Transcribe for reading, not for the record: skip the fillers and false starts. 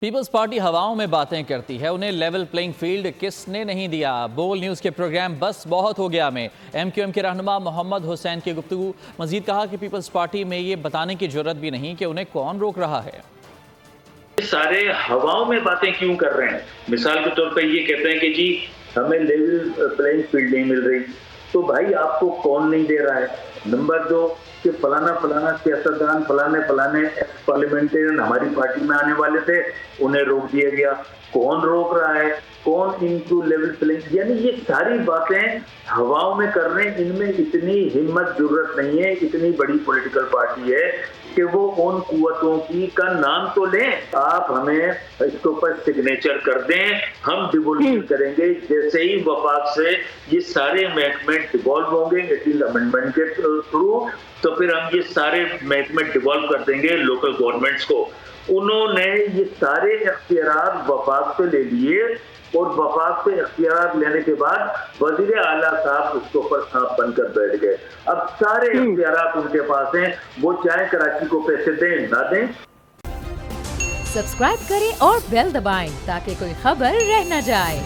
Peoples party ہواؤں میں باتیں کرتی ہے، انہیں لیول پلینگ فیلڈ کس نے نہیں دیا؟ بول نیوز کے پروگرام بس بہت ہو گیا میں ایم کیو ایم کے رہنما محمد حسین کی گفتگو۔ مزید کہا کہ پیپلز پارٹی میں یہ بتانے کی جرت بھی نہیں کہ انہیں کون روک رہا ہے۔ سارے ہواؤں میں باتیں کیوں کر رہے ہیں؟ مثال کے طور پر یہ کہتے ہیں کہ جی ہمیں لیول پلینگ فیلڈ نہیں مل رہی، تو بھائی آپ کو کون نہیں دے رہا ہے؟ نمبر 2 کہ فلانا سیاستدان فلانے ایکس پارلیمنٹرین ہماری پارٹی میں آنے والے تھے، انہیں روک دیا گیا۔ کون روک رہا ہے؟ کون ان ٹو لیول پلینگ؟ یعنی یہ ساری باتیں ہواؤں میں کر رہے ہیں۔ ان میں اتنی ہمت جرت نہیں ہے، اتنی بڑی پولیٹیکل پارٹی ہے کہ وہ ان قوتوں کا نام تو لیں۔ آپ ہمیں اس کے اوپر سگنیچر کر دیں، ہم ڈیوولوشن کریں گے۔ جیسے ہی وفاق سے یہ سارے محکمے ڈیوالو ہوں گے 18 امینڈمنٹ کے تھرو، تو پھر ہم یہ سارے محکمے ڈیوالو کر دیں گے لوکل گورنمنٹس کو۔ انہوں نے یہ سارے اختیارات وفاق سے لے لیے، اور وفاق سے اختیارات لینے کے بعد وزیر اعلیٰ صاحب اس کے اوپر سانپ بن کر بیٹھ گئے۔ اب سارے اختیارات ان کے پاس ہیں، وہ چاہے کراچی کو پیسے دیں نہ دیں۔ سبسکرائب کریں اور بیل دبائیں تاکہ کوئی خبر رہ نہ جائے۔